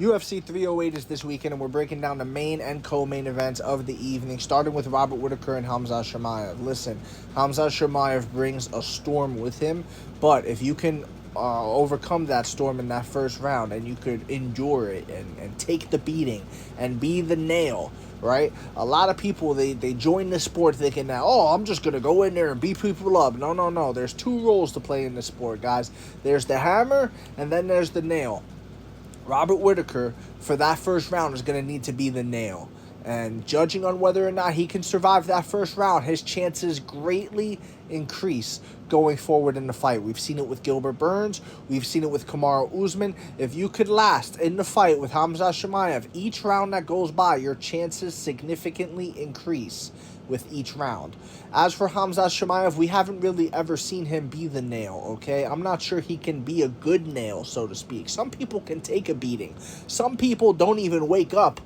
UFC 308 is this weekend, and we're breaking down the main and co-main events of the evening, starting with Robert Whittaker and Khamzat Chimaev. Listen, Khamzat Chimaev brings a storm with him, but if you can overcome that storm in that first round and you could endure it and take the beating and be the nail, right? A lot of people, they join this sport thinking that, oh, I'm just going to go in there and beat people up. No. There's two roles to play in this sport, guys. There's the hammer, and then there's the nail. Robert Whittaker, for that first round, is going to need to be the nail. And judging on whether or not he can survive that first round, his chances greatly increase going forward in the fight. We've seen it with Gilbert Burns. We've seen it with Kamaru Usman. If you could last in the fight with Khamzat Chimaev, each round that goes by, your chances significantly increase with each round. As for Khamzat Chimaev, we haven't really ever seen him be the nail, okay? I'm not sure he can be a good nail, so to speak. Some people can take a beating. Some people don't even wake up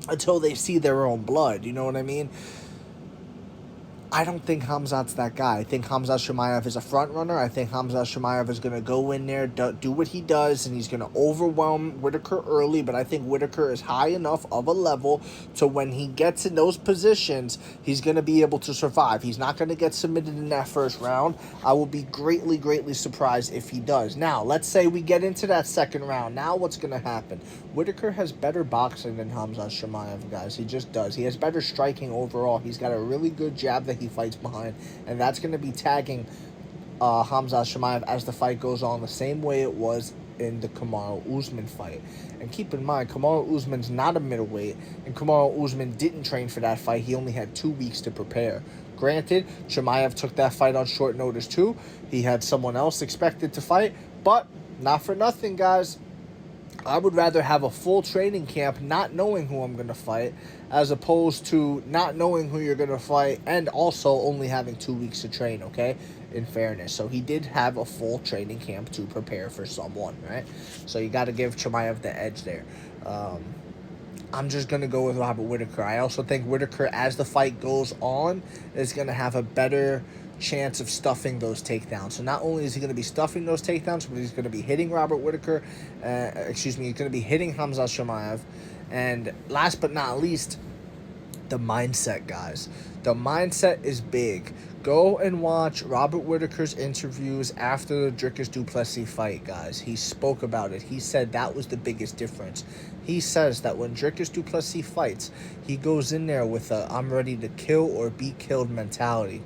until they see their own blood, you know what I mean? I don't think Khamzat's that guy. I think Khamzat Chimaev is a front runner. I think Khamzat Chimaev is going to go in there, do what he does, and he's going to overwhelm Whittaker early, but I think Whittaker is high enough of a level to when he gets in those positions, he's going to be able to survive. He's not going to get submitted in that first round. I will be greatly surprised if he does. Now, let's say we get into that second round. Now what's going to happen? Whittaker has better boxing than Khamzat Chimaev, guys. He just does. He has better striking overall. He's got a really good jab that he fights behind, and that's going to be tagging Khamzat Chimaev as the fight goes on, the same way it was in the Kamaru Usman fight. And keep in mind, Kamaru Usman's not a middleweight, and Kamaru Usman didn't train for that fight. He only had 2 weeks to prepare. Granted, Chimaev took that fight on short notice too. He had someone else expected to fight, but not for nothing, guys. I would rather have a full training camp not knowing who I'm going to fight as opposed to not knowing who you're going to fight and also only having 2 weeks to train, okay, in fairness. So he did have a full training camp to prepare for someone, right? So you got to give Chimaev the edge there. I'm just going to go with Robert Whittaker. I also think Whittaker, as the fight goes on, is going to have a better chance of stuffing those takedowns. So not only is he going to be stuffing those takedowns, but he's going to be hitting Robert Whittaker. He's going to be hitting Khamzat Chimaev. And last but not least, the mindset, guys. The mindset is big. Go and watch Robert Whittaker's interviews after the Dricus du Plessis fight, guys. He spoke about it. He said that was the biggest difference. He says that when Dricus du Plessis fights, he goes in there with a I'm ready to kill or be killed mentality.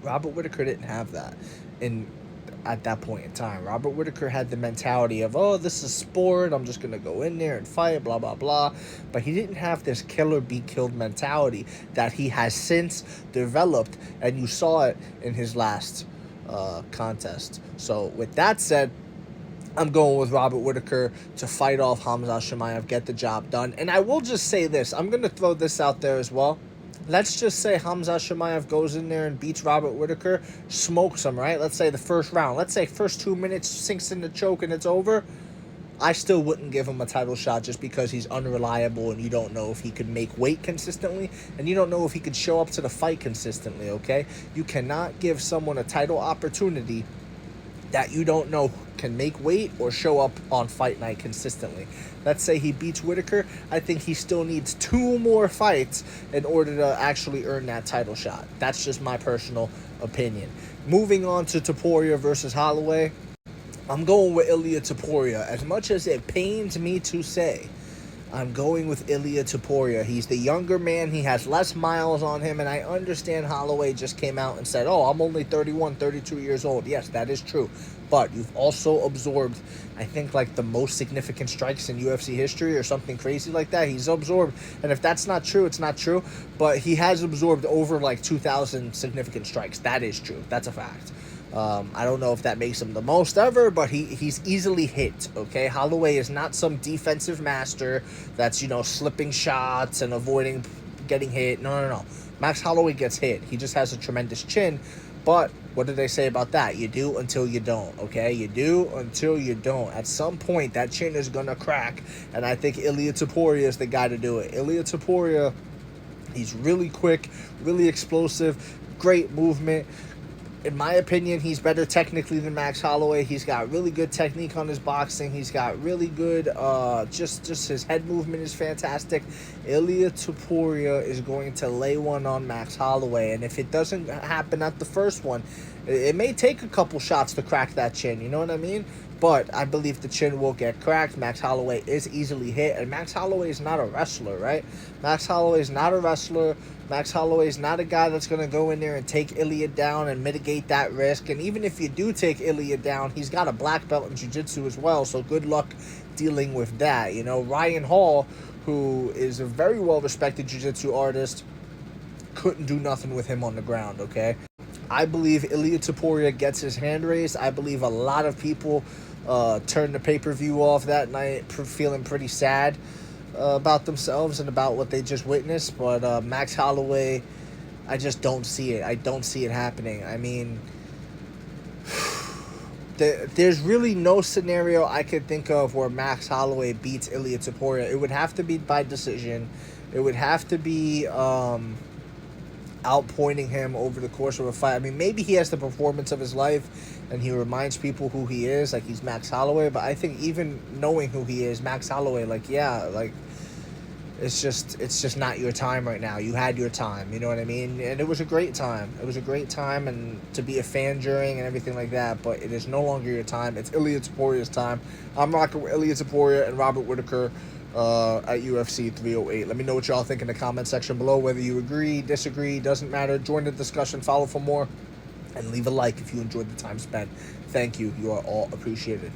Robert Whittaker didn't have that at that point in time. Robert Whittaker had the mentality of, oh, this is sport, I'm just going to go in there and fight, blah, blah, blah. But he didn't have this kill or be killed mentality that he has since developed, and you saw it in his last contest. So with that said, I'm going with Robert Whittaker to fight off Khamzat Chimaev, get the job done. And I will just say this. I'm going to throw this out there as well. Let's just say Khamzat Chimaev goes in there and beats Robert Whittaker, smokes him, right? Let's say the first round. Let's say first 2 minutes, sinks in the choke and it's over. I still wouldn't give him a title shot just because he's unreliable and you don't know if he could make weight consistently and you don't know if he could show up to the fight consistently, okay? You cannot give someone a title opportunity that you don't know can make weight or show up on fight night consistently. Let's say he beats Whittaker. I think he still needs 2 more fights in order to actually earn that title shot. That's just my personal opinion. Moving on to Topuria versus Holloway, I'm going with Ilia Topuria. As much as it pains me to say, I'm going with Ilia Topuria. He's the younger man. He has less miles on him, and I understand Holloway just came out and said, oh, I'm only 31, 32 years old. Yes, that is true. But you've also absorbed, I think, like the most significant strikes in UFC history or something crazy like that. He's absorbed, and if that's not true, it's not true. But he has absorbed over like 2,000 significant strikes. That is true. That's a fact. I don't know if that makes him the most ever, but he's easily hit, okay? Holloway is not some defensive master that's, slipping shots and avoiding getting hit. No. Max Holloway gets hit. He just has a tremendous chin. But what did they say about that? You do until you don't, okay? You do until you don't. At some point, that chin is going to crack, and I think Ilia Topuria is the guy to do it. Ilia Topuria, he's really quick, really explosive, great movement, in my opinion, he's better technically than Max Holloway. He's got really good technique on his boxing. He's got really good, just his head movement is fantastic. Ilia Topuria is going to lay one on Max Holloway, and if it doesn't happen at the first one, it may take a couple shots to crack that chin. You know what I mean? But I believe the chin will get cracked. Max Holloway is easily hit, and Max Holloway is not a wrestler, right? Max Holloway is not a wrestler. Max Holloway is not a guy that's going to go in there and take Ilia down and mitigate that risk. And even if you do take Ilia down, he's got a black belt in jiu-jitsu as well, so good luck dealing with that. You know, Ryan Hall, who is a very well-respected jiu-jitsu artist, couldn't do nothing with him on the ground, okay? I believe Ilia Topuria gets his hand raised. I believe a lot of people turned the pay-per-view off that night feeling pretty sad about themselves and about what they just witnessed. But Max Holloway, I just don't see it. I don't see it happening. I mean, there's really no scenario I could think of where Max Holloway beats Ilia Topuria. It would have to be by decision. It would have to be outpointing him over the course of a fight. I mean, maybe he has the performance of his life and he reminds people who he is, like he's Max Holloway, but I think even knowing who he is, Max Holloway, like, yeah, like, it's just not your time right now. You had your time, you know what I mean? And it was a great time. It was a great time, and to be a fan during and everything like that, but it is no longer your time. It's Ilia Topuria's time. I'm rocking with Ilia Topuria and Robert Whitaker at UFC 308. Let me know what y'all think in the comment section below, whether you agree, disagree, doesn't matter. Join the discussion, follow for more, and leave a like if you enjoyed the time spent. Thank you. You are all appreciated.